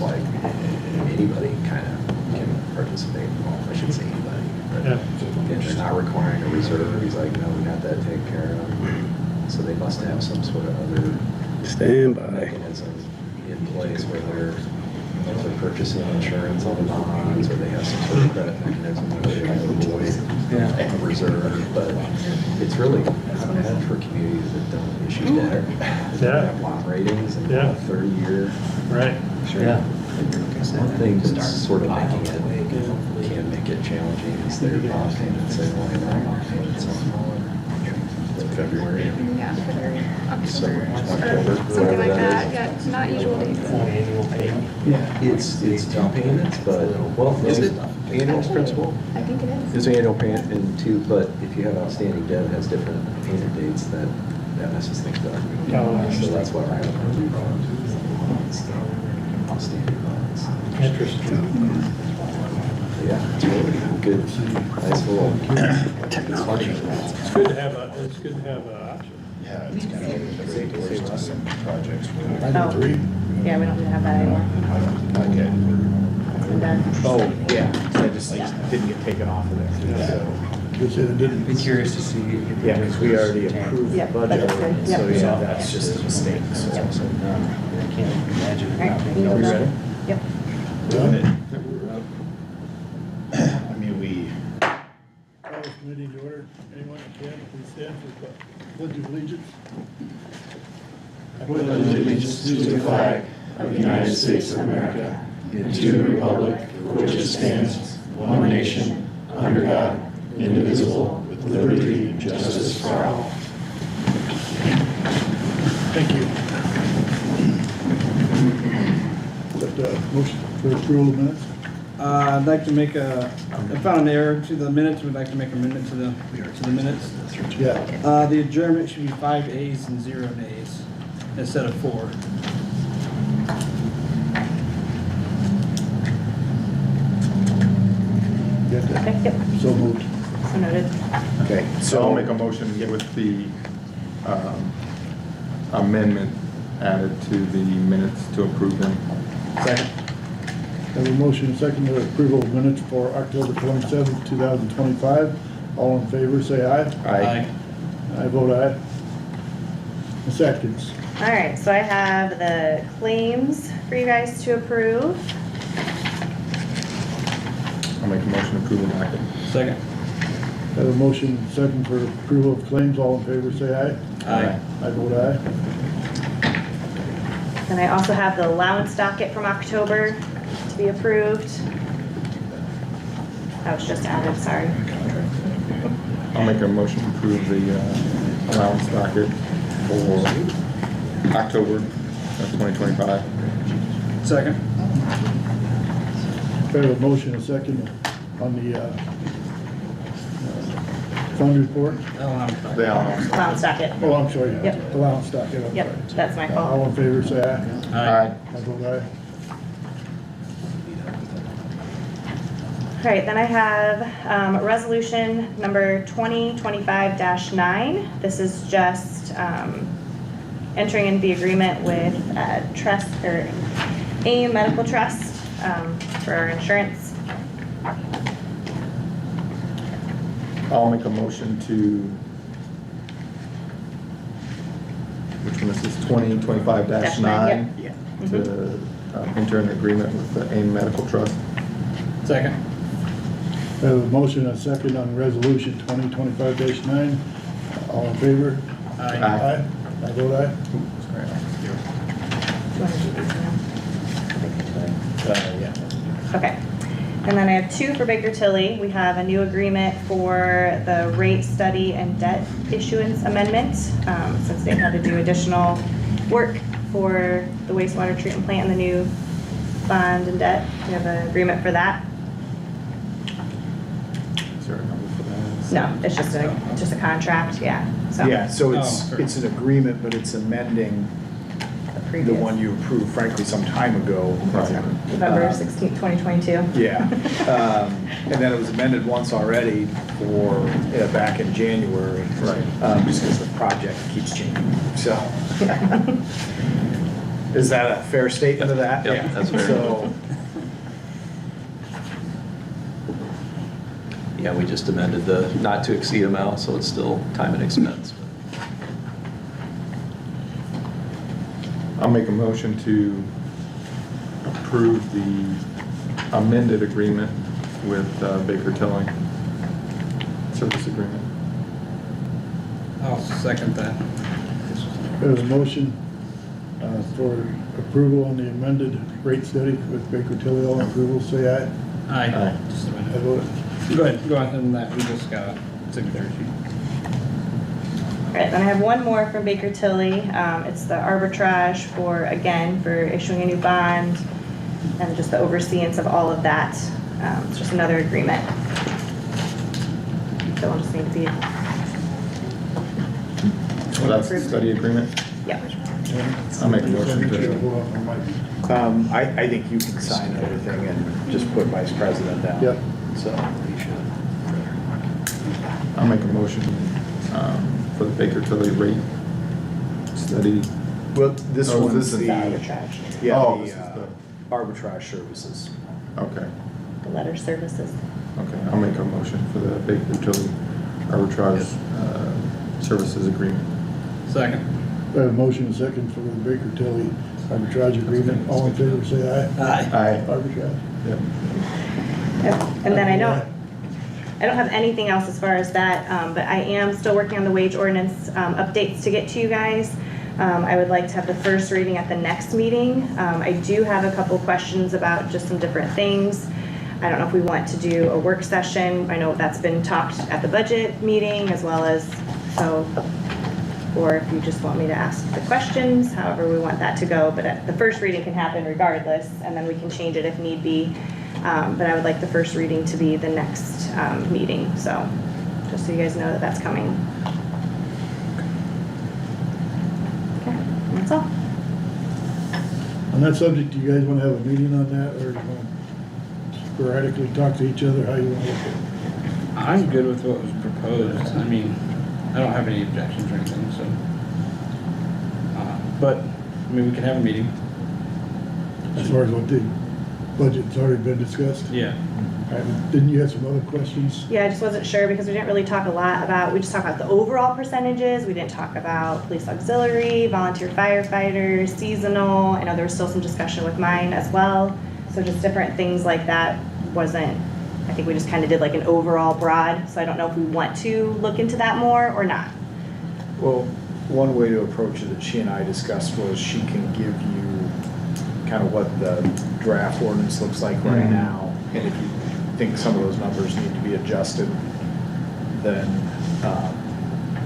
looks like anybody kind of can participate. Well, I shouldn't say anybody, but and they're not requiring a reserve. He's like, no, we got that taken care of. So they must have some sort of other Standby. mechanism in place where if they're purchasing insurance on the bonds, or they have some sort of credit mechanism where they can avoid a reserve. But it's really not bad for communities that don't issue debt, that have lot ratings and 30-year. Right. Sure. Yeah. One thing that's sort of making it, can make it challenging is their bond payments. They only have bond payments on February. Yeah, October. October, Something like that. Yeah, it's not usual dates. Annual payment. Yeah, it's two payments, but, well, is it annual principal? I think it is. It's annual payment and two, but if you have outstanding debt, it has different payment dates that messes things up. So that's why I have outstanding bonds. Interesting. Yeah, it's really good, nice little technology. It's good to have an option. Yeah, it's kind of saves us some projects. Oh, yeah, we don't need to have that anymore. Okay. We're done. Oh, yeah, so I just didn't get taken off of there, so. Be curious to see. Yeah, because we already approved the Yep, budget, that's good. so Yep. yeah, that's just a mistake, so. Yep. I can't imagine. All right, Are we ready? Yep. I mean, we. Call this meeting to order. Anyone who can, please stand for the pledge of allegiance. I pledge allegiance to the flag of the United States of America and to the republic for which it stands, one nation, under God, indivisible, with liberty and justice for all. Thank you. Motion for approval of minutes. I'd like to make I found an error to the minutes. We'd like to make an amendment to the minutes. Yeah. The adjournment should be 5 A's and 0 nays instead of 4. Get that? Okay, yep, So moved. so noted. Okay, So I'll make a motion with the amendment added to the minutes to approve them. second. Have a motion and second to approval of minutes for October 27th, 2025. All in favor, say aye. Aye. I vote aye. Ms. Atkins. All right, so I have the claims for you guys to approve. I'll make a motion to approve the docket. Second. Have a motion and second for approval of claims. All in favor, say aye. Aye. I vote aye. And I also have the allowance docket from October to be approved. That was just added, sorry. I'll make a motion to approve the allowance docket for October of 2025. Second. Have a motion and second on the fund report. The allowance. Allowance docket. Oh, I'm sorry. Yep. Allowance docket. I'm Yep, sorry. that's my All fault. in favor, say aye. Aye. I vote aye. All right, then I have resolution number 2025-9. This is just entering into the agreement with trust or AIM Medical Trust for our insurance. I'll make a motion to, which one is this, 2025-9? Yep. To enter an agreement with the AIM Medical Trust. Second. I have a motion and a second on resolution 2025-9. All in favor? Aye. I vote aye. Do you want to do these now? Yeah. Okay. And then I have 2 for Baker Tilly. We have a new agreement for the rate study and debt issuance amendment, since they had to do additional work for the wastewater treatment plant and the new bond and debt. We have an agreement for that. Is there a number for that? No, it's just a contract, yeah. So Yeah, so Oh, it's an agreement, but it's amending the the previous. one you approved frankly some time ago. November 16th, 2022. Yeah, and then it was amended once already for, back in January. Right. Just because the project keeps changing, so. Is that a fair statement of that? Yep, that's fair. So, Yeah, we just amended the not to exceed amount, so it's still time and expense. I'll make a motion to approve the amended agreement with Baker Tilly. Service agreement. I'll second that. There's a motion for approval on the amended rate study with Baker Tilly. All in approval, say aye. Aye. Just a I minute. vote Go ahead on that, we just got a signature sheet. All right, then I have one more from Baker Tilly. It's the arbitrage for, again, for issuing a new bond and just the overseeance of all of that. It's just another agreement. So we'll just need to be. So that's the study agreement. Yep. I'll make a motion Make sure to, to go off on Mike. I think you can sign everything and just put vice president down. Yep. So you should. I'll make a motion for the Baker Tilly rate study. Well, this Oh, one's this is the. The arbitrage, Yeah, Oh, the this is the- arbitrage services. Okay, the letter services. okay, I'll make a motion for the Baker Tilly arbitrage services agreement. Second. We have a motion and second for the Baker Tilly arbitrage agreement. All in favor, say aye. Aye. Arbitrage. Yep. Yep. And then I don't have anything else as far as that, but I am still working on the wage ordinance updates to get to you guys. I would like to have the first reading at the next meeting. I do have a couple questions about just some different things. I don't know if we want to do a work session. I know that's been talked at the budget meeting as well as, so, or if you just want me to ask the questions, however we want that to go. But the first reading can happen regardless, and then we can change it if need be. But I would like the first reading to be the next meeting, so just so you guys know that that's coming. Okay, and that's all. On that subject, do you guys want to have a meeting on that, or you want to sporadically talk to each other, how you want to look at it? I'm good with what was proposed. I mean, I don't have any objections or anything, so. But, I mean, we can have a meeting. As far as what the budget's already been discussed? Yeah. Didn't you have some other questions? Yeah, I just wasn't sure because we didn't really talk a lot about, we just talked about the overall percentages. We didn't talk about police auxiliary, volunteer firefighters, seasonal. I know there was still some discussion with mine as well. So just different things like that wasn't, I think we just kind of did like an overall broad. So I don't know if we want to look into that more or not. Well, one way to approach it that she and I discussed was she can give you kind of what the draft ordinance looks like right now. And if you think some of those numbers need to be adjusted, then,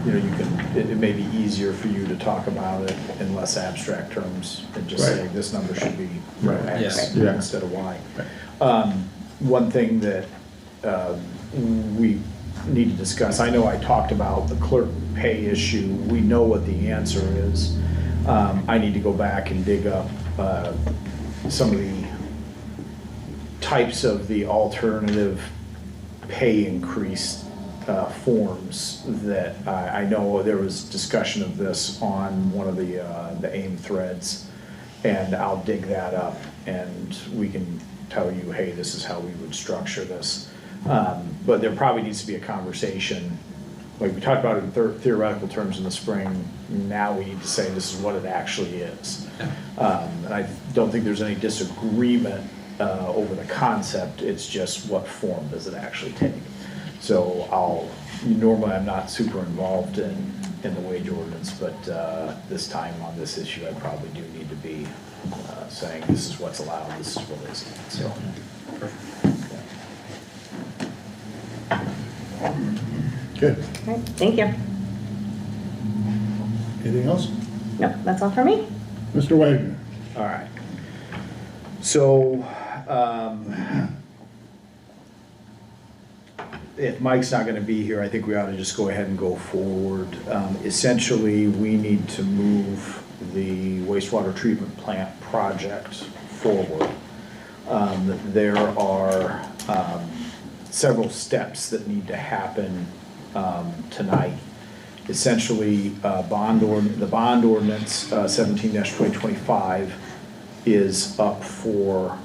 you know, you can, it may be easier for you to talk about it in less abstract terms and just say, Right. this number should be, you know, Right. X Yeah. instead of Y. One thing that we need to discuss, I know I talked about the clerk pay issue. We know what the answer is. I need to go back and dig up some of the types of the alternative pay increase forms that I know there was discussion of this on one of the AIM threads, and I'll dig that up and we can tell you, hey, this is how we would structure this. But there probably needs to be a conversation, like we talked about it in theoretical terms in the spring. Now we need to say this is what it actually is. And I don't think there's any disagreement over the concept. It's just what form does it actually take. So normally I'm not super involved in the wage ordinance, but this time on this issue, I probably do need to be saying this is what's allowed, this is what isn't, so. Okay, All right, thank you. anything else? Nope, that's all for me. Mr. Wagner? All right. So, if Mike's not gonna be here, I think we ought to just go ahead and go forward. Essentially, we need to move the wastewater treatment plant project forward. There are several steps that need to happen tonight essentially, the bond ordinance 17-2025 is up for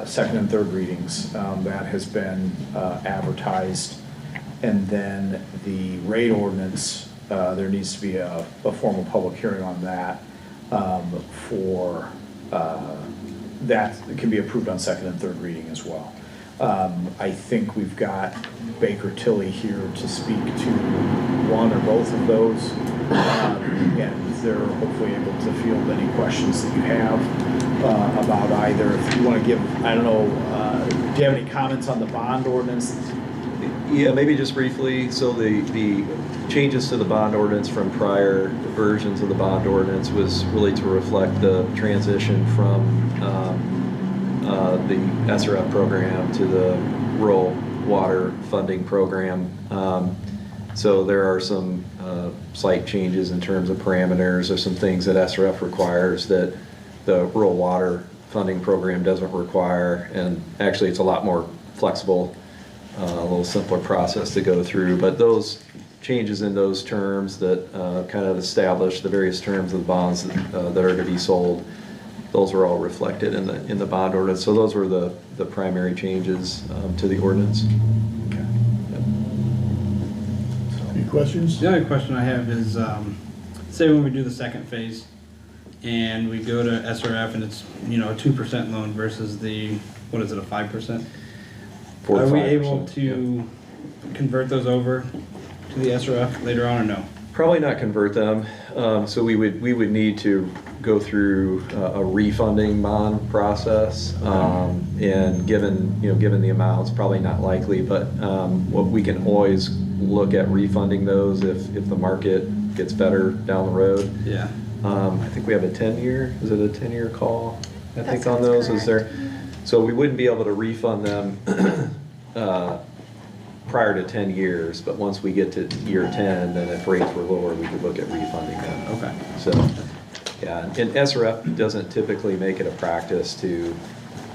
second and third readings. That has been advertised. And then the rate ordinance, there needs to be a formal public hearing on that for, that can be approved on second and third reading as well. I think we've got Baker Tilly here to speak to one or both of those. And they're hopefully able to field any questions that you have about either. If you want to give, I don't know, do you have any comments on the bond ordinance? Yeah, maybe just briefly. So the changes to the bond ordinance from prior versions of the bond ordinance was really to reflect the transition from the SRF program to the rural water funding program. So there are some slight changes in terms of parameters or some things that SRF requires that the rural water funding program doesn't require. And actually it's a lot more flexible, a little simpler process to go through. But those changes in those terms that kind of establish the various terms of the bonds that are to be sold, those are all reflected in the bond ordinance. So those were the primary changes to the ordinance. Okay. Any questions? The only question I have is, say when we do the second phase and we go to SRF and it's, a 2% loan versus the, what is it, a 5%? 4 to Are we 5%, able to convert those over to the SRF later on or no? Probably not convert them. So we would need to go through a refunding bond process. And given the amounts, probably not likely, but what we can always look at refunding those if the market gets better down the road. Yeah. I think we have a 10-year, is it a 10-year call? I That think on sounds those, is correct. there? So we wouldn't be able to refund them prior to 10 years, but once we get to year 10, then if rates were lower, we could look at refunding them. Okay. So, yeah, and SRF doesn't typically make it a practice to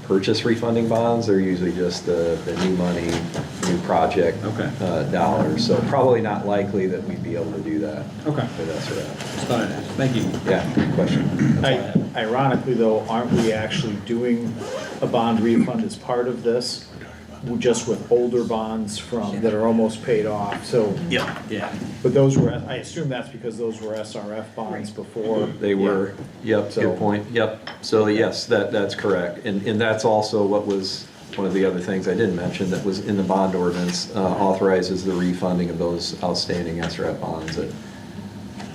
purchase refunding bonds. They're usually just the new money, new project Okay. dollars. So probably not likely that we'd be able to do that Okay. with SRF. Just thought I'd ask. Thank you. Yeah, good question. Ironically though, aren't we actually doing a bond refund as part of this? Just with older bonds that are almost paid off, so. Yeah. But those were, I assume that's because those were SRF bonds before. They were, yep, So- good point, yep. So yes, that's correct. And that's also what was, one of the other things I didn't mention that was in the bond ordinance, authorizes the refunding of those outstanding SRF bonds at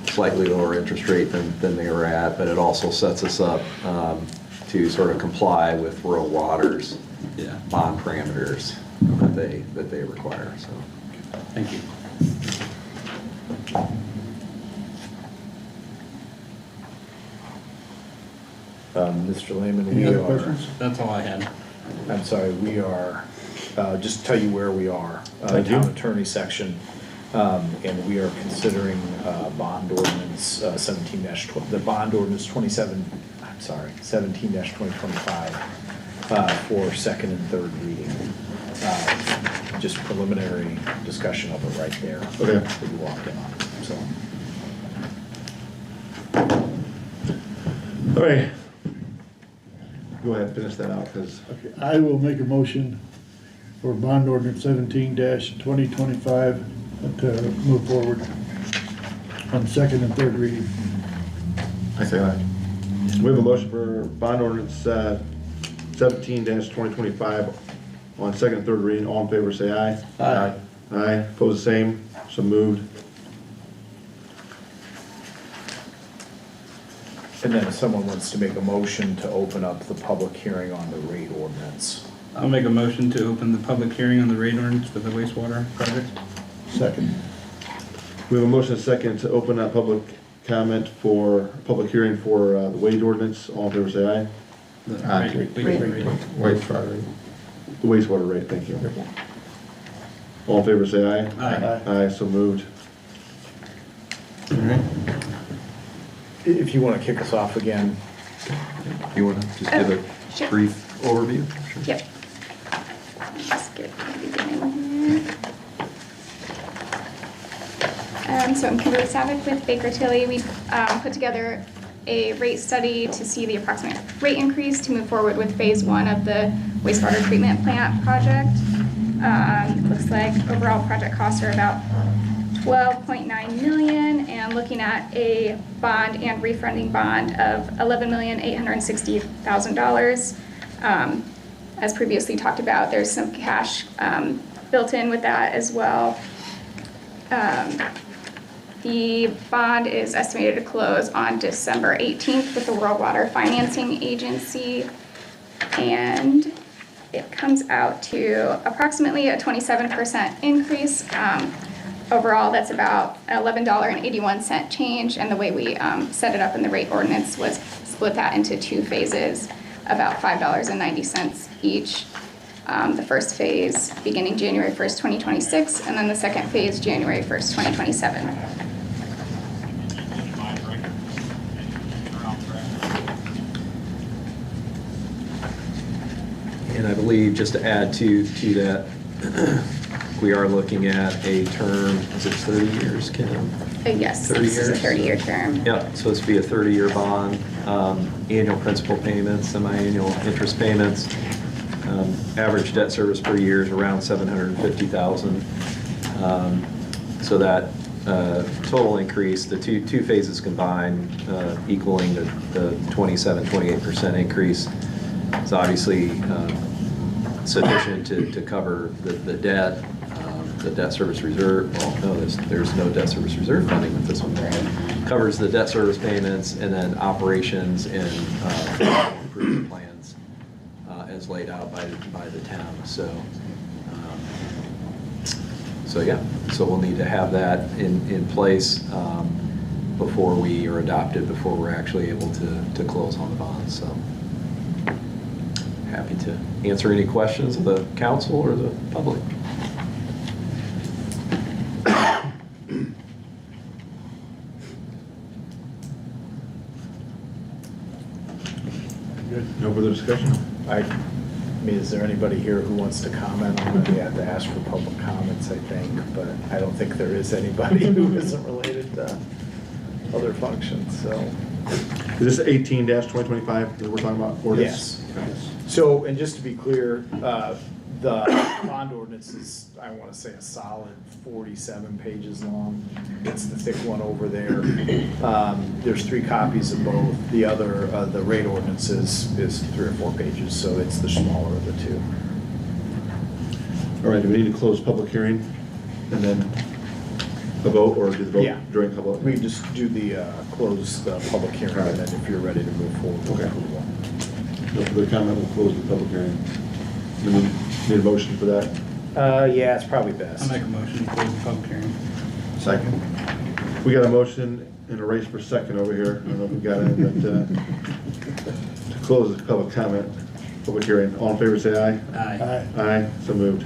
slightly lower interest rate than they were at, but it also sets us up to sort of comply with rural waters Yeah. bond parameters that they require, so. Thank you. Mr. Lehman, Any we other are, questions? That's all I had. I'm sorry, we are, just tell you where we are. Thank you. Town attorney section, and we are considering bond ordinance 17-12, the bond ordinance 17-2025 for second and third reading. Just preliminary discussion of it right there. Okay. That you walked in on, so. All right. Go ahead and finish that out, because Okay, I will make a motion for bond ordinance 17-2025 to move forward on second and third reading. I say aye. We have a motion for bond ordinance 17-2025 on second and third reading. All in favor, say aye. Aye. Aye, opposed, the same, so moved. And then if someone wants to make a motion to open up the public hearing on the rate ordinance. I'll make a motion to open the public hearing on the rate ordinance for the wastewater project. Second. We have a motion and a second to open up public comment for, public hearing for the wage ordinance. All in favor, say aye. The Aye. rate. Wait for it. The wastewater rate, thank you. All in favor, say aye. Aye. Aye, so moved. All right. If you want to kick us off again. You want to just give a Sure. brief overview? Sure. Yep. Just get to the beginning here. So I'm Kimberly Savick with Baker Tilly. We put together a rate study to see the approximate rate increase to move forward with phase 1 of the wastewater treatment plant project. Looks like overall project costs are about $12.9 million, and looking at a bond and refunding bond of $11,860,000. As previously talked about, there's some cash built in with that as well. The bond is estimated to close on December 18th with the World Water Financing Agency, and it comes out to approximately a 27% increase. Overall, that's about $11.81 change, and the way we set it up in the rate ordinance was split that into 2 phases, about $5.90 each. The first phase beginning January 1st, 2026, and then the second phase January 1st, 2027. And I believe, just to add to that, we are looking at a term, is it 30 years, Kim? Yes, 30 this is a years? 30-year term. Yeah, so it's be a 30-year bond, annual principal payments, semi-annual interest payments. Average debt service per year is around $750,000. So that total increase, the two phases combined, equaling the 28% increase, is obviously sufficient to cover the debt. The debt service reserve, well, no, there's no debt service reserve funding with this one. Covers the debt service payments and then operations and improvement plans as laid out by the town. So yeah, so we'll need to have that in place before we are adopted, before we're actually able to close on the bonds. So happy to answer any questions of the council or the public. Good. No further discussion? I mean, is there anybody here who wants to comment on it? We have to ask for public comments, I think, but I don't think there is anybody who isn't related to other functions, so. Is this 18-2025 that we're talking about? Yes. So, and just to be clear, the bond ordinance is, I want to say, a solid 47 pages long. It's the thick one over there. There's 3 copies of both. The other, the rate ordinance is 3 or 4 pages, so it's the smaller of the 2. All right, do we need to close public hearing and then a vote, or do the Yeah. vote during public? We just do the, close the public hearing, and then if you're ready to move forward, we'll Okay. approve one. No further comment, we'll close the public hearing. Then we need a motion for that. Yeah, it's probably best. I'll make a motion to close the public hearing. Second. We got a motion and a race for second over here. I don't know if we got it, but to close the public comment, public hearing. All in favor, say aye. Aye. Aye. Aye, so moved.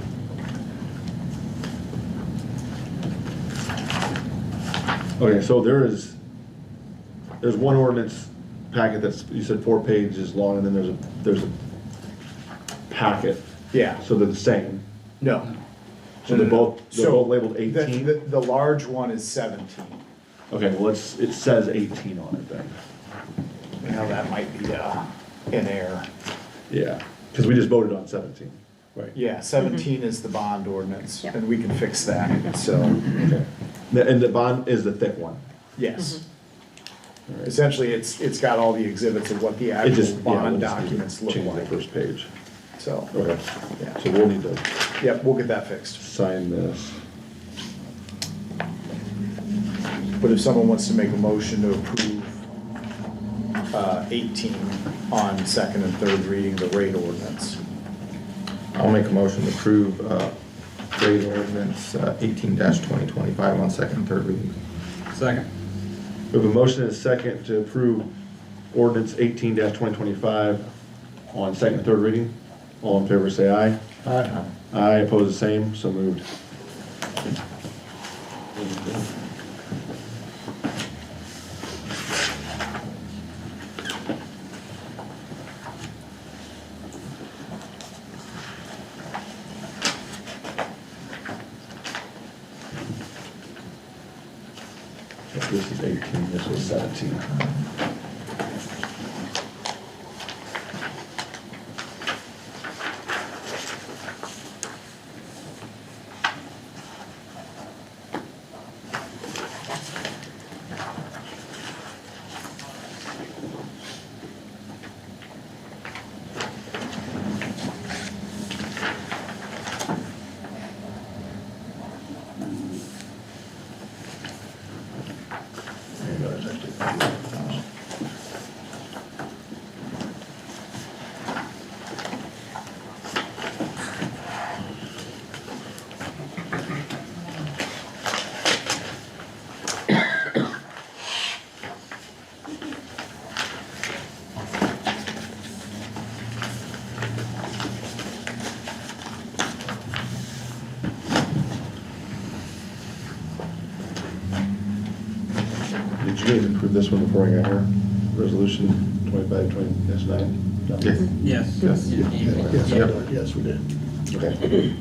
Okay, so there's one ordinance packet that's, you said 4 pages long, and then there's a packet. Yeah. So they're the same. No. So they're both So, labeled 18? The large one is 17. Okay, well, it says 18 on it then. Now, that might be an error. Yeah, because we just voted on 17. Right. Yeah, 17 is the bond ordinance, Yep. and we can fix that, so, Okay. And the bond is the thick one. yes. All right. Essentially, it's got all the exhibits of what the It actual just, yeah, bond we'll just documents look change the like. first page. So, Okay, yeah. so we'll need to Yep, we'll get that fixed. sign this. But if someone wants to make a motion to approve 18 on second and third reading, the rate ordinance. I'll make a motion to approve rate ordinance 18-2025 on second and third reading. Second. We have a motion and a second to approve ordinance 18-2025 on second and third reading. All in favor, say aye. Aye. Aye, oppose the same, so moved. This is 18, this was 17. Did you guys approve this one before I got here? Resolution 25-20-9? Yes. Yes, we did. Okay.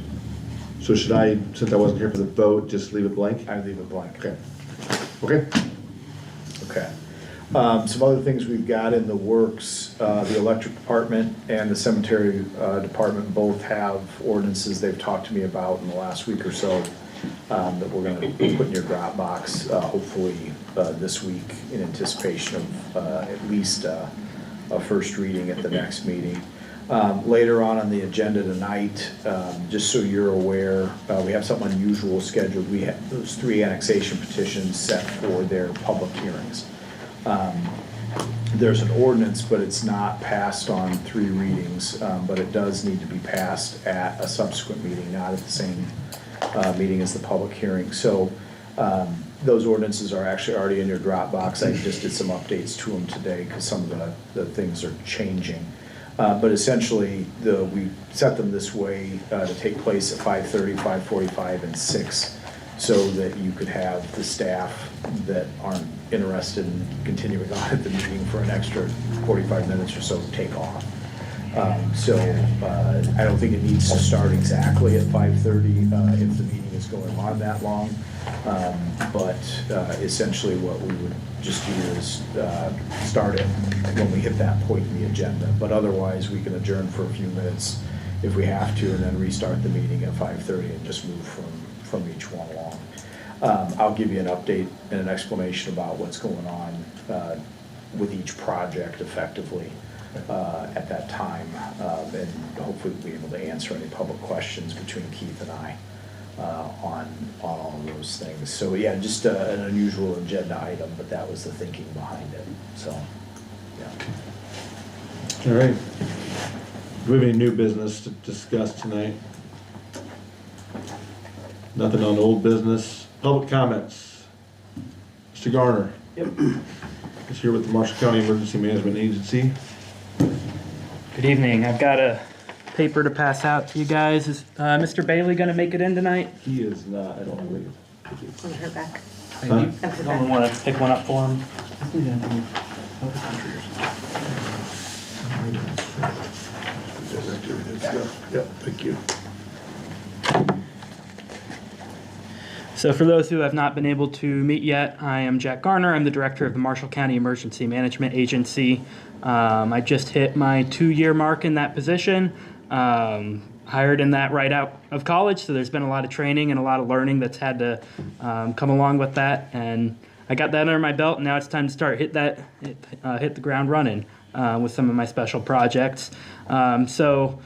So should I, since I wasn't here for the vote, just leave it blank? I leave it blank. Okay. Okay. Okay. Some other things we've got in the works, the electric department and the cemetery department both have ordinances they've talked to me about in the last week or so that we're gonna put in your Dropbox, hopefully this week in anticipation of at least a first reading at the next meeting. Later on the agenda tonight, just so you're aware, we have something unusual scheduled. We have those 3 annexation petitions set for their public hearings. There's an ordinance, but it's not passed on 3 readings, but it does need to be passed at a subsequent meeting, not at the same meeting as the public hearing. So those ordinances are actually already in your Dropbox. I just did some updates to them today because some of the things are changing. But essentially, we set them this way to take place at 5:30, 5:45, and 6, so that you could have the staff that aren't interested in continuing on at the meeting for an extra 45 minutes or so take off. I don't think it needs to start exactly at 5:30 if the meeting is going on that long. But essentially what we would just do is start it when we hit that point in the agenda. But otherwise, we can adjourn for a few minutes if we have to, and then restart the meeting at 5:30 and just move from each one along. I'll give you an update and an explanation about what's going on with each project effectively at that time, and hopefully we'll be able to answer any public questions between Keith and I on all of those things. So yeah, just an unusual agenda item, but that was the thinking behind it, so, yeah. All right. Do we have any new business to discuss tonight? Nothing on old business. Public comments. Mr. Garner. Yep. Is here with the Marshall County Emergency Management Agency. Good evening. I've got a paper to pass out to you guys. Is Mr. Bailey going to make it in tonight? He is not, I don't believe. On her back. Huh? Someone want to pick one up for him? Yep, thank you. So for those who have not been able to meet yet, I am Jack Garner. I'm the director of the Marshall County Emergency Management Agency. I just hit my 2-year mark in that position. Hired in that right out of college, so there's been a lot of training and a lot of learning that's had to come along with that. And I got that under my belt, and now it's time to start hit the ground running with some of my special projects. So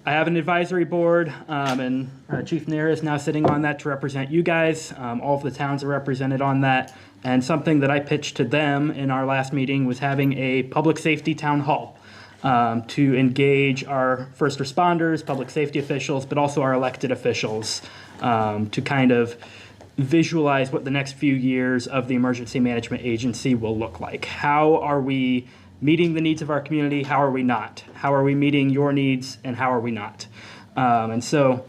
I have an advisory board, and Chief Nair is now sitting on that to represent you guys. All of the towns are represented on that. And something that I pitched to them in our last meeting was having a public safety town hall to engage our first responders, public safety officials, but also our elected officials to kind of visualize what the next few years of the Emergency Management Agency will look like. How are we meeting the needs of our community? How are we not? How are we meeting your needs, and how are we not? And so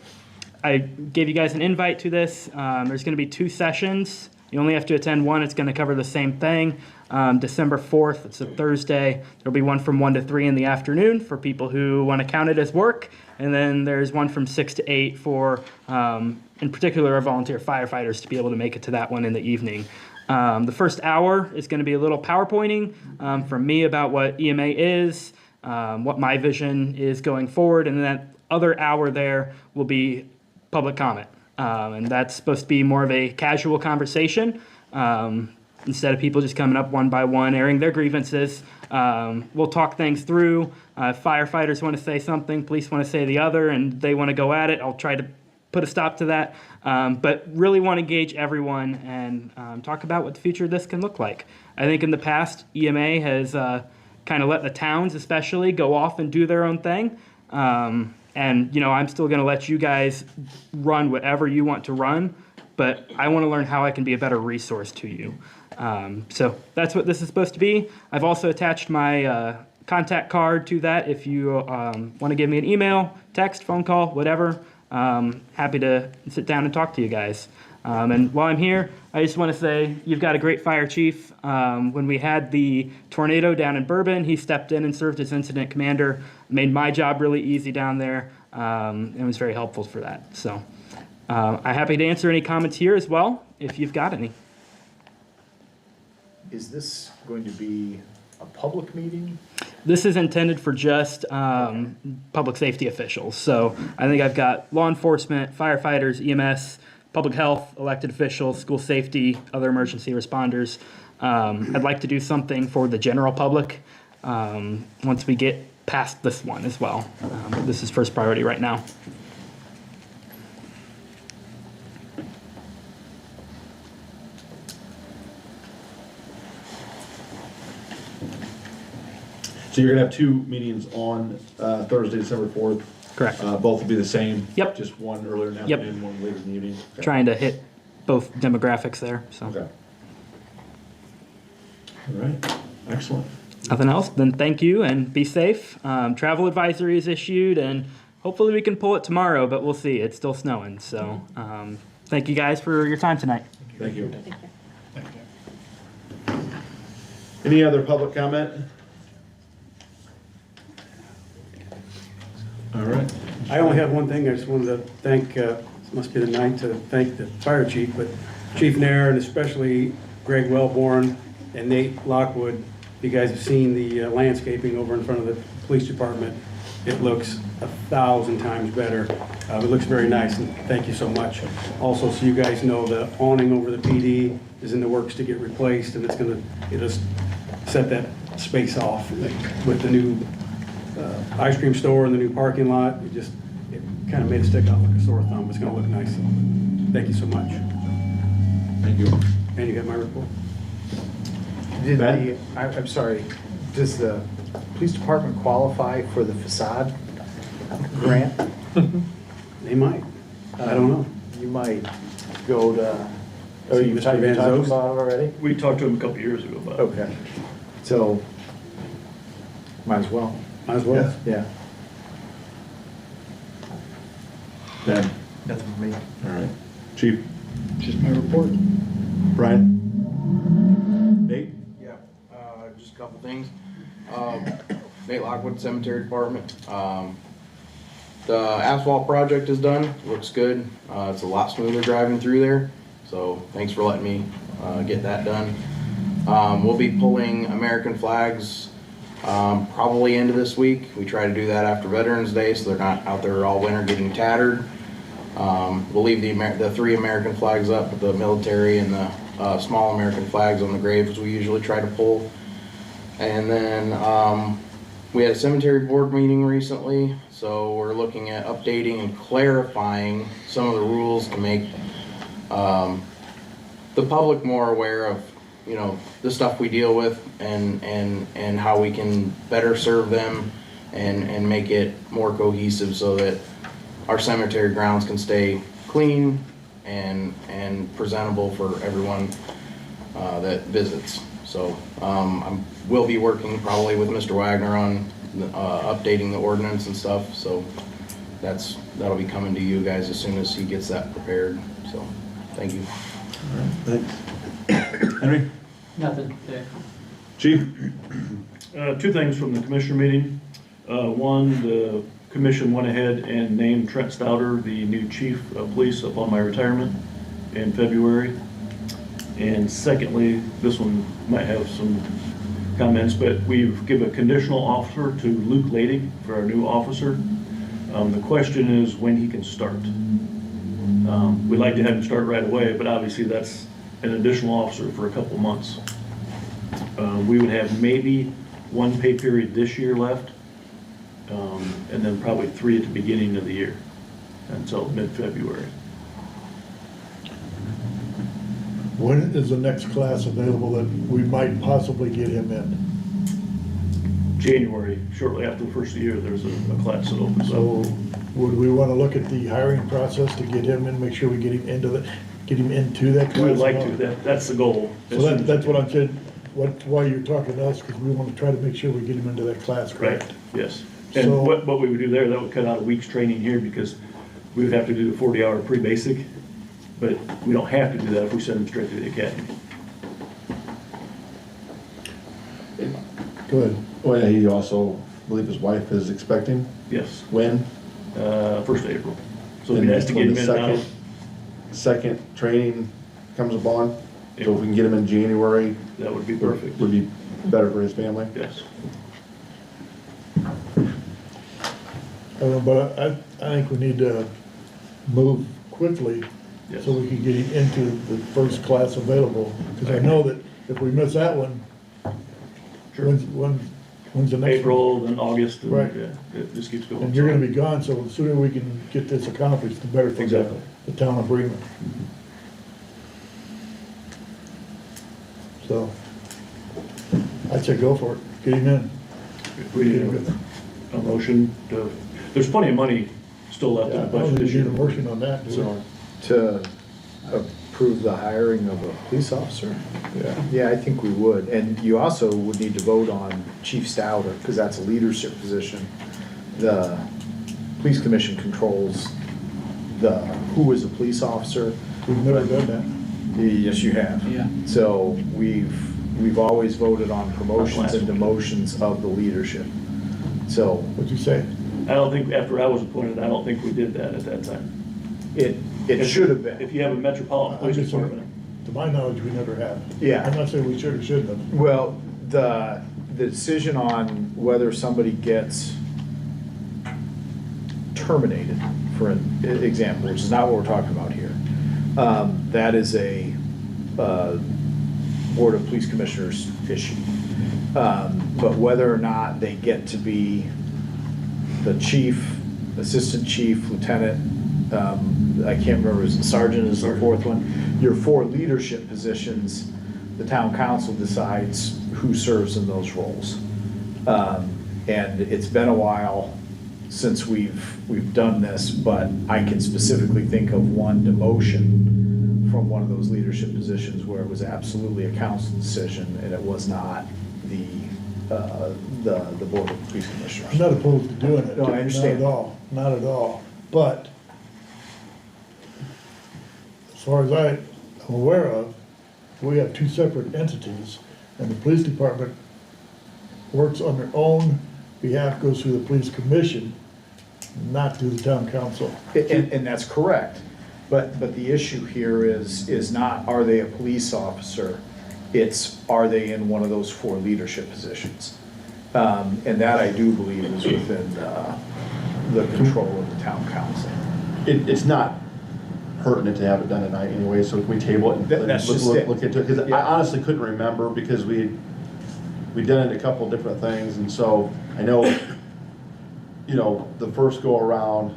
I gave you guys an invite to this. There's going to be 2 sessions. You only have to attend one. It's going to cover the same thing. December 4th, it's a Thursday. There'll be one from 1 to 3 in the afternoon for people who want to count it as work. And then there's one from 6 to 8 for, in particular, our volunteer firefighters to be able to make it to that one in the evening. The first hour is going to be a little PowerPointing from me about what EMA is, what my vision is going forward, and then that other hour there will be public comment. And that's supposed to be more of a casual conversation. Instead of people just coming up one by one, airing their grievances, we'll talk things through. If firefighters want to say something, police want to say the other, and they want to go at it, I'll try to put a stop to that. But really want to engage everyone and talk about what the future of this can look like. I think in the past, EMA has kind of let the towns especially go off and do their own thing. And, you know, I'm still going to let you guys run whatever you want to run, but I want to learn how I can be a better resource to you. So that's what this is supposed to be. I've also attached my contact card to that if you want to give me an email, text, phone call, whatever. Happy to sit down and talk to you guys. And while I'm here, I just want to say you've got a great fire chief. When we had the tornado down in Bourbon, he stepped in and served as incident commander, made my job really easy down there, and was very helpful for that. So I'm happy to answer any comments here as well, if you've got any. Is this going to be a public meeting? This is intended for just public safety officials. So I think I've got law enforcement, firefighters, EMS, public health, elected officials, school safety, other emergency responders. I'd like to do something for the general public once we get past this one as well. But this is first priority right now. So you're gonna have two meetings on Thursday, December 4th. Correct. Both will be the same? Yep. Just one earlier in the Yep. afternoon, one later in the evening? Okay. Trying to hit both demographics there. So Okay. All right, excellent. nothing else. Then thank you and be safe. Travel advisory is issued and hopefully we can pull it tomorrow, but we'll see. It's still snowing. So thank you guys for your time tonight. Thank you. Any other public comment? All right. I only have one thing. I just wanted to thank, must be the night to thank the fire chief, but Chief Nair and especially Greg Wellborn and Nate Lockwood. You guys have seen the landscaping over in front of the police department. It looks 1,000 times better. It looks very nice, and thank you so much. Also, so you guys know, the awning over the PD is in the works to get replaced, and it'll just set that space off with the new ice cream store and the new parking lot. It kind of made it stick out like a sore thumb. It's going to look nice. So thank you so much. Thank you. And you got my report. I'm sorry, does the police department qualify for the facade grant? They might. I don't know. You might go to, See you Mr. talked Van about Zost? it already? We talked to him a couple years ago about it. Okay, so, might as well, Might as well. yeah. Ben? Nothing for me. All right. Chief? Just my report. Brian? Nate? Yeah, just a couple things. Nate Lockwood, Cemetery Department. The asphalt project is done, looks good. It's a lot smoother driving through there, so thanks for letting me get that done. We'll be pulling American flags probably into this week. We try to do that after Veterans Day so they're not out there all winter getting tattered. We'll leave the 3 American flags up with the military and the small American flags on the graves we usually try to pull. And then we had a cemetery board meeting recently, so we're looking at updating and clarifying some of the rules to make the public more aware of, you know, the stuff we deal with and how we can better serve them and make it more cohesive so that our cemetery grounds can stay clean and presentable for everyone that visits. So I will be working probably with Mr. Wagner on updating the ordinance and stuff. So that'll be coming to you guys as soon as he gets that prepared. So thank you. All right, thanks. Henry? Nothing there. Chief? 2 things from the commissioner meeting. One, the commission went ahead and named Trent Stouter the new chief of police upon my retirement in February. And secondly, this one might have some comments, but we've given a conditional offer to Luke Ladig for our new officer. The question is when he can start. We'd like to have him start right away, but obviously that's an additional officer for a couple months. We would have maybe one pay period this year left, and then probably 3 at the beginning of the year until mid-February. When is the next class available that we might possibly get him in? January, shortly after the first of the year, there's a class that opens So up. would we want to look at the hiring process to get him in, make sure we get him into that class? We'd like to, that's the goal. So that's what I'm saying, why you're talking to us, because we want to try to make sure we get him into that class, correct? Right, yes. So- And what we would do there, that would cut out a week's training here because we would have to do the 40-hour pre-basic, but we don't have to do that if we send them straight to the academy. Go ahead. Well, he also, I believe his wife is expecting. Yes, When? 1st of April. So And we have that's to when get the him in now. second training comes upon. So April. if we can get him in January, That would be perfect. would be better for his family. Yes. But I think we need to move quickly Yes. so we can get him into the first class available. Because I know that if we miss that one, Sure. when's the next one? April, then August, and Right. yeah, it just keeps going. And you're gonna be gone, so the sooner we can get this accomplished, the better for Exactly. the town of Bremen. So, I'd say go for it, get him in. We need a motion to, there's plenty of money still left in Yeah, the I don't budget think this we year. need a motion on that, do we? So, to approve the hiring of a police officer? Yeah, I think we would. And you also would need to vote on Chief Stouter, because that's a leadership position. The police commission controls who is a police officer. We've never done that. Yes, you have. Yeah. So we've always voted on promotions and demotions of the leadership. So What'd you say? I don't think, after I was appointed, I don't think we did that at that time. it should have been. If you have a metropolitan I'm police just saying, department, to my knowledge, we never have. Yeah. I'm not saying we should or shouldn't have. Well, the decision on whether somebody gets terminated, for an example, which is not what we're talking about here, that is a Board of Police Commissioners issue. But whether or not they get to be the chief, assistant chief, lieutenant, I can't remember, is the sergeant is the fourth one? Your 4 leadership positions, the town council decides who serves in those roles. And it's been a while since we've done this, but I can specifically think of one demotion from one of those leadership positions where it was absolutely a council decision and it was not the Board of Police Commissioners. I'm not opposed to doing it. No, I understand. Not at all, not at all. But as far as I'm aware of, we have 2 separate entities, and the police department works on their own behalf, goes through the police commission, not through the town council. And that's correct, but the issue here is not, are they a police officer? It's, are they in one of those 4 leadership positions? And that I do believe is within the control of the town council. It's not hurting it to have it done tonight anyway, so can we table it and That's just it. look into it? Because Yeah. I honestly couldn't remember, because we'd done it a couple of different things, and so I know, you know, the first go around,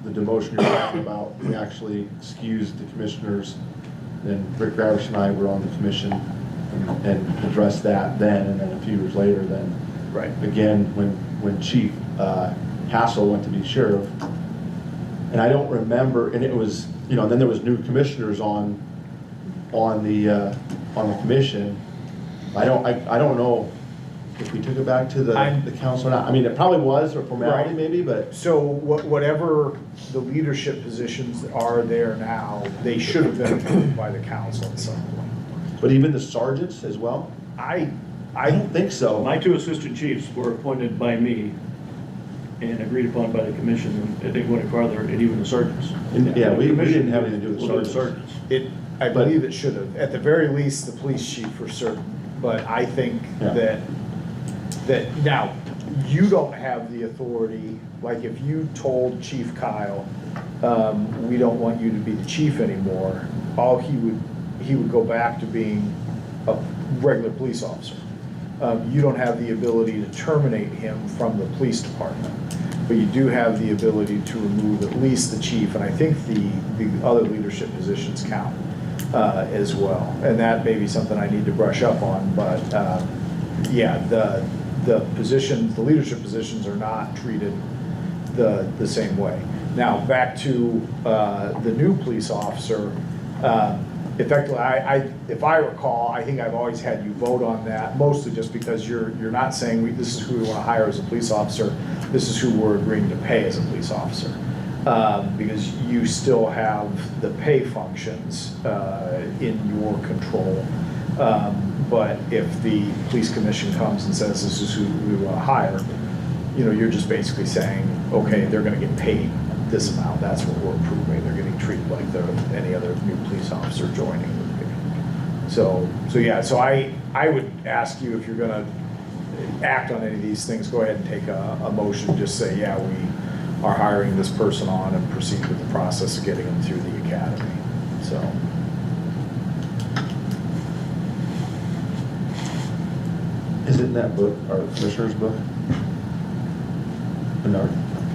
the demotion you're talking about, we actually excused the commissioners, then Rick Ravish and I were on the commission and addressed that then, and then a few years later, then Right. again, when Chief Hassel went to be sheriff, and I don't remember, and it was, you know, then there was new commissioners on the commission. I don't know if we took it back to the council or not. I mean, it probably was a formality Right. maybe, but So whatever the leadership positions are there now, they should have been approved by the council at some point. even the sergeants as well? I don't think so. my 2 assistant chiefs were appointed by me and agreed upon by the commission, and they went farther, and even the sergeants. And, yeah, we The commission didn't have anything to do with will sergeants. sergeants. I believe it should have, at the very least, the police chief for certain, but I think Yeah. that now, you don't have the authority, like if you told Chief Kyle, we don't want you to be the chief anymore, all he would go back to being a regular police officer. You don't have the ability to terminate him from the police department, but you do have the ability to remove at least the chief, and I think the other leadership positions count as well. And that may be something I need to brush up on, but yeah, the positions, the leadership positions are not treated the same way. Now, back to the new police officer, effectively, if I recall, I think I've always had you vote on that, mostly just because you're not saying this is who we want to hire as a police officer, this is who we're agreeing to pay as a police officer. Because you still have the pay functions in your control. But if the police commission comes and says this is who we want to hire, you're just basically saying, okay, they're going to get paid this amount, that's what we're approving, they're getting treated like any other new police officer joining would be. So yeah, so I would ask you, if you're gonna act on any of these things, go ahead and take a motion, just say, yeah, we are hiring this person on, and proceed with the process of getting them through the academy, so. Is it in that book, our commissioner's book? In our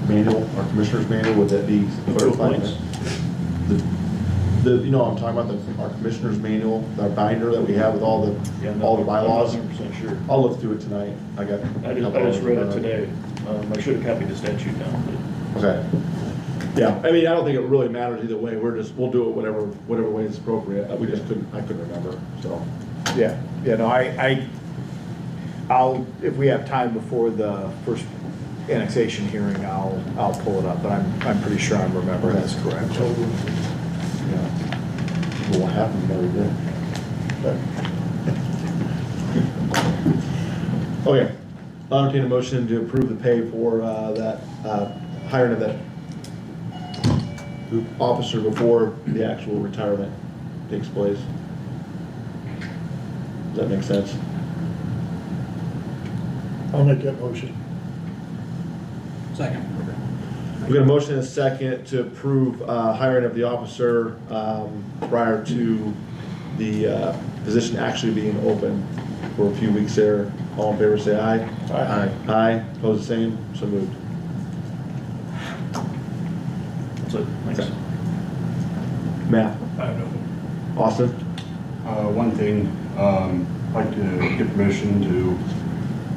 manual, our commissioner's manual, would that be clarified? The I'm talking about our commissioner's manual, our binder that we have with all the bylaws. I'm not 100% sure. I'll look through it tonight. I just read it today. I should have copied the statute down, but. Okay. Yeah, I mean, I don't think it really matters either way. We'll do it whatever way is appropriate. I couldn't remember, so. Yeah, no, I'll, if we have time before the first annexation hearing, I'll pull it up, but I'm pretty sure I'm remembering that's correct. Yeah. Well, what happened, never did. Okay, I'll entertain a motion to approve the pay for that hiring of that officer before the actual retirement takes place. Does that make sense? I'll make that motion. Second. We've got a motion and a second to approve hiring of the officer prior to the position actually being open for a few weeks there. All in favor, say aye. Aye. Aye. Opposed, the same. So moved. That's it, thanks. Okay. Matt. I have nothing. Austin. One thing, I'd like to get permission to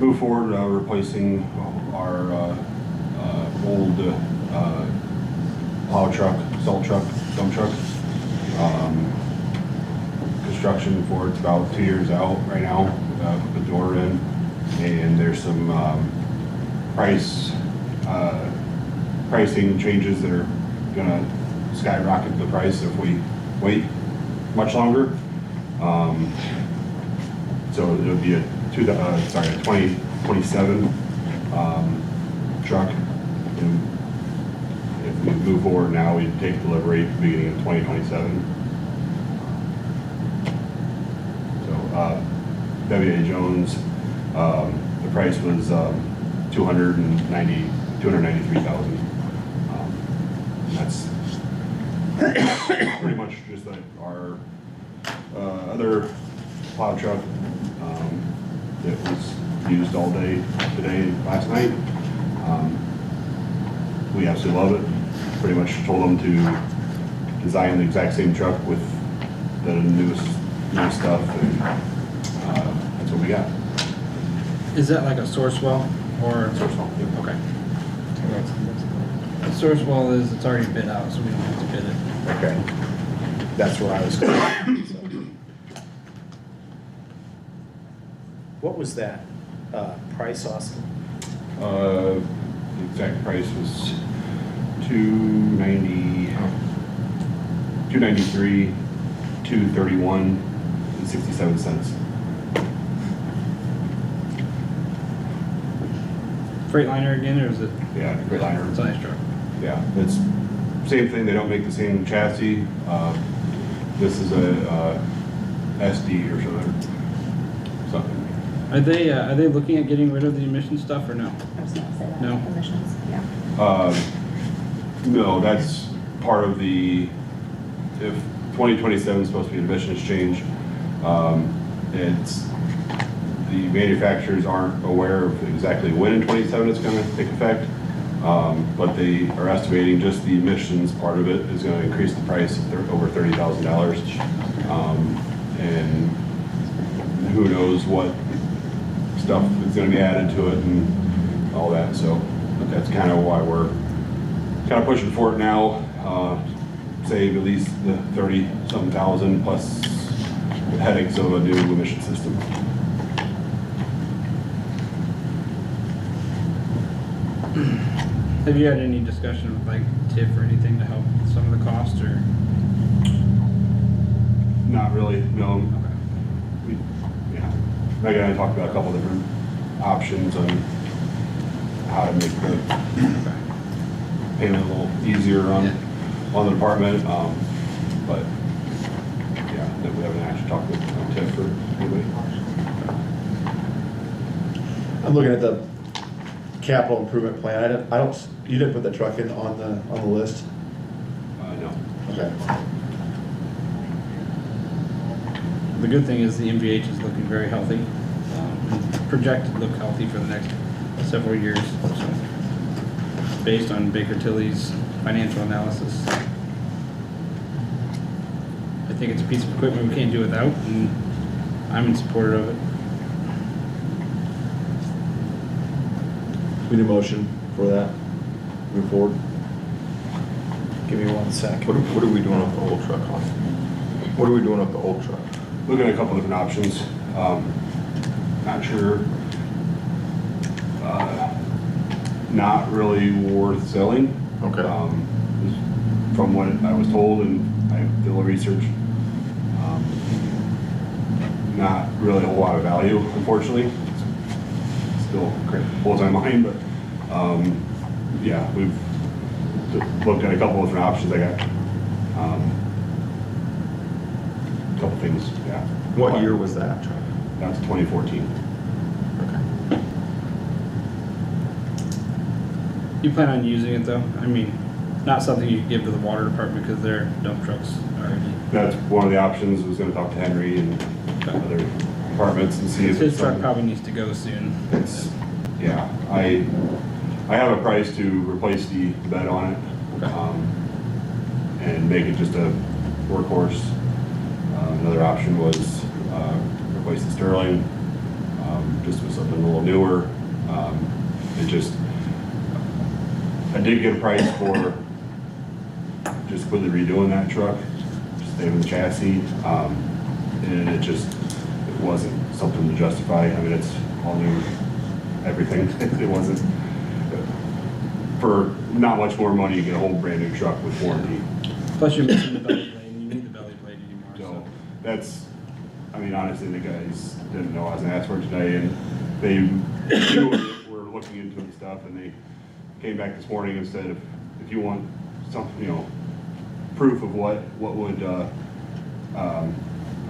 move forward, replacing our old plow truck, salt truck, dump truck. Construction for it's about 2 years out right now, put the door in, and there's some pricing changes that are gonna skyrocket the price if we wait much longer. So it'll be a 2027 truck. And if we move forward now, we'd take delivery beginning of 2027. So W.A. Jones, the price was $293,000. That's pretty much just like our other plow truck that was used all day today, last night. We absolutely love it. Pretty much told them to design the exact same truck with the newest stuff, and that's what we got. Is that like a source well or? Source well. Okay. A source well is, it's already bid out, so we don't have to bid it. Okay, that's where I was going. So. What was that price, Austin? The exact price was $293, $231.67. Freightliner again, or is it? Yeah, Freightliner. Size truck. Yeah, it's same thing. They don't make the same chassis. This is a SD or something. Are they looking at getting rid of the emission stuff or no? I was gonna say that. No. Emissions, yeah. No, that's part of the, if 2027 is supposed to be an emissions change, it's, the manufacturers aren't aware of exactly when in 27 it's going to take effect, but they are estimating just the emissions part of it is going to increase the price over $30,000, and who knows what stuff is going to be added to it and all that. So that's kind of why we're kind of pushing for it now. Save at least the 30-something thousand plus the headaches of a new emission system. Have you had any discussion with like TIF or anything to help with some of the costs or? Not really, no. Yeah, Megan and I talked about a couple different options on how to make the payment a little easier on the department, but yeah, we haven't actually talked with TIF or anybody. I'm looking at the capital improvement plan. You didn't put the truck in on the list? No. Okay. The good thing is the MVH is looking very healthy, projected to look healthy for the next several years. So, based on Baker Tilly's financial analysis, I think it's a piece of equipment we can't do without, and I'm in support of it. We need a motion for that. Move forward. Give me 1 second. What are we doing with the old truck? What are we doing with the old truck? Looking at a couple different options. Not sure. Not really worth selling. Okay. From what I was told, and I did a little research, not really a whole lot of value, unfortunately. Still holds my mind, but yeah, we've looked at a couple different options. I got a couple things. Yeah. What year was that truck? That's 2014. Okay. You plan on using it though? I mean, not something you give to the water department because their dump trucks already. That's one of the options. I was going to talk to Henry and other departments and see if His it's truck something. probably needs to go soon. It's, yeah, I have a price to replace the bed on it, and make it just a workhorse. Another option was replace the Sterling, just with something a little newer. I did get a price for just completely redoing that truck, just saving the chassis, and it wasn't something to justify. I mean, it's all new, everything. It wasn't, for not much more money, you get a whole brand new truck with warranty. Plus you're missing the belly plate, and you need the belly plate anymore. So that's, I mean, honestly, the guys didn't know I was gonna ask for it today, and they knew we were looking into it and stuff, and they came back this morning and said, if you want some, proof of what would, a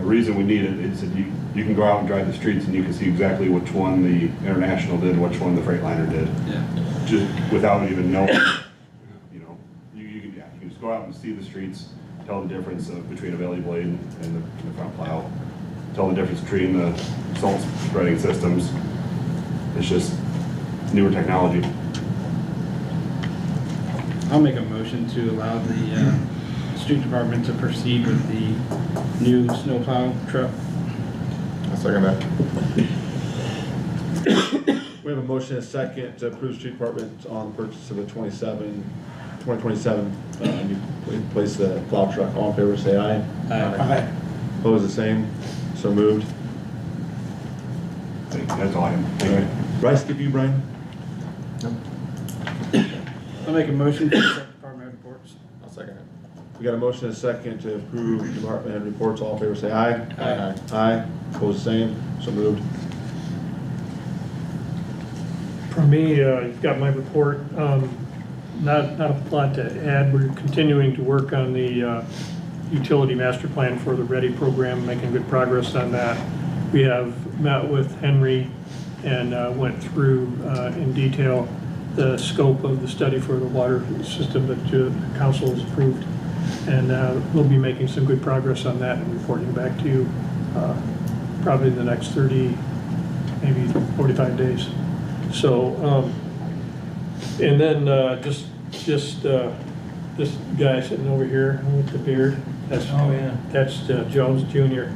reason we need it, it said you can go out and drive the streets and you can see exactly which one the International did, which one the Freightliner did. Yeah. Just without even knowing, you can just go out and see the streets, tell the difference between a belly blade and the front plow, tell the difference between the salt spreading systems. It's just newer technology. I'll make a motion to allow the street department to proceed with the new snowplow truck. I'll second that. We have a motion and a second to approve street department on the purchase of a 2027 new place the plow truck. All in favor, say aye. Aye. Opposed, the same. So moved. That's all I have. All right. Did I skip you, Brian? I'll make a motion to accept department reports. I'll second it. We got a motion and a second to approve department reports. All in favor, say aye. Aye. Aye. Opposed, the same. So moved. For me, you've got my report. Not a lot to add. We're continuing to work on the utility master plan for the READY program, making good progress on that. We have met with Henry and went through in detail the scope of the study for the water system that the council has approved. And we'll be making some good progress on that and reporting back to you probably in the next 30, maybe 45 days. So, and then just this guy sitting over here with the beard. That's, that's Jones Jr.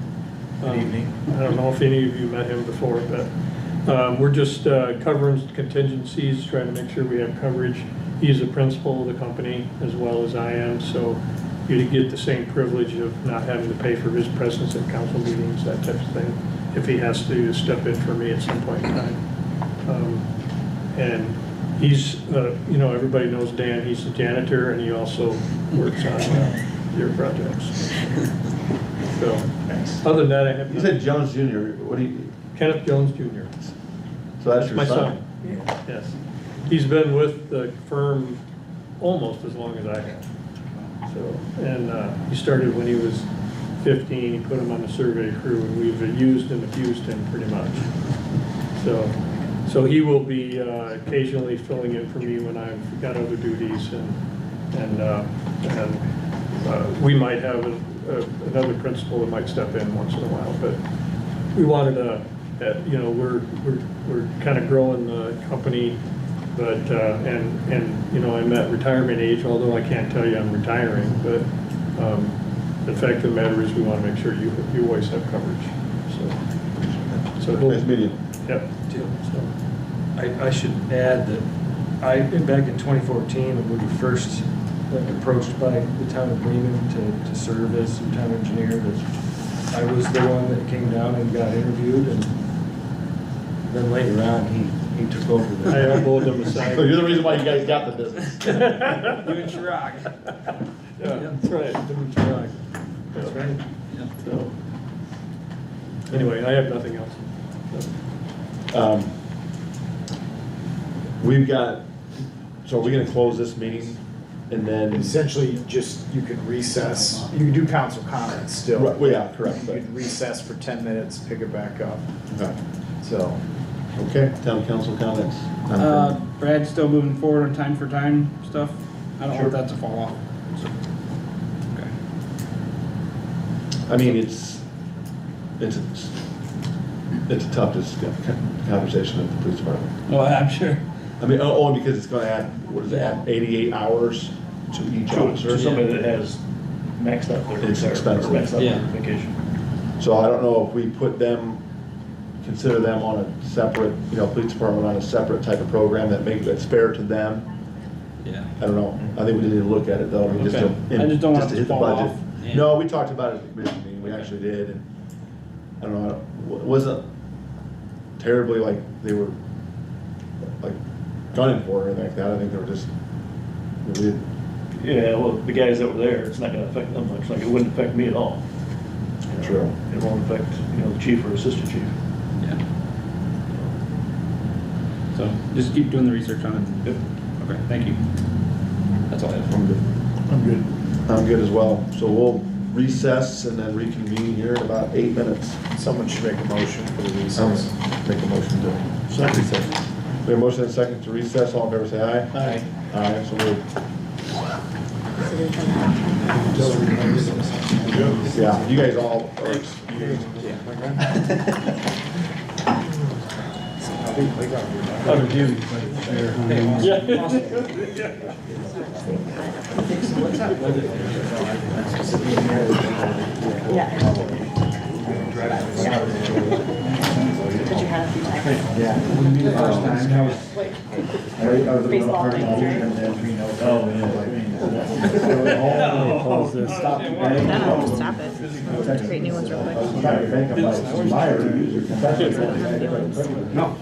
Good evening. I don't know if any of you met him before, but we're just covering contingencies, trying to make sure we have coverage. He's a principal of the company as well as I am, so you get the same privilege of not having to pay for his presence at council meetings, that type of thing, if he has to step in for me at some point in time. And he's, you know, everybody knows Dan, he's the janitor, and he also works on your projects. So, other than that, I have. You said Jones Jr., what do you? Kenneth Jones Jr. So that's your My son? Yes. He's been with the firm almost as long as I have. So, and he started when he was 15, he put him on the survey crew, and we've used and abused him pretty much. So he will be occasionally filling in for me when I've got other duties, and we might have another principal that might step in once in a while, but we wanted to, you know, we're kind of growing the company, but, and, you know, I'm at retirement age, although I can't tell you I'm retiring, but the fact of the matter is we want to make sure you always have coverage, so. Nice meeting. Yep. So, I should add that back in 2014, when we were first approached by the town of Bremen to serve as the town engineer, that I was the one that came down and got interviewed, and then later on, he took over the. I elbowed him aside. So you're the reason why you guys got the business. You and Chirac. Yeah, that's right, him and Chirac. That's right. Yeah. So, anyway, I have nothing else. We've got, so are we gonna close this meeting and then? Essentially, just, you can recess, you can do council comments still. Right, well, yeah, correct, You but- can recess for 10 minutes, pick it back up, Okay. so. Okay, town council comments. Brad's still moving forward on time for time stuff. I don't know if that's a fall off. So, okay. I mean, it's a tough conversation at the police department. Well, I'm sure. I mean, only because it's gonna add, what is it, add 88 hours to each officer? For somebody that has maxed out their. It's expensive. Maxed out Yeah. their vacation. So I don't know if we put them, consider them on a separate, you know, police department on a separate type of program that's fair to them. Yeah. I don't know. I think we need to look at it though. I mean, Okay. I just don't want it to hit the fall budget. off. Yeah. No, we talked about it at the commission meeting. We actually did. And I don't know, it wasn't terribly like they were like gunning for it or anything like that. I think they were just, Yeah, well, the guys that were there, it's not gonna affect them much, like it wouldn't affect me at all. True. It won't affect, you know, the chief or assistant chief. Yeah. So just keep doing the research on it. Yep. Okay, thank you. That's all I have. I'm good. I'm good. I'm good as well. So we'll recess and then reconvene here in about 8 minutes. Someone should make a motion for the recess. Make a motion to recess. We have a motion and a second to recess. All in favor, say aye. Aye. Aye, so moved. Yeah, you guys all are excused. Under duty. But you had a few times. Yeah. Wouldn't be the first time. That was. Baseball nights, right? Stop. No, just stop it. Create new ones real quick. No.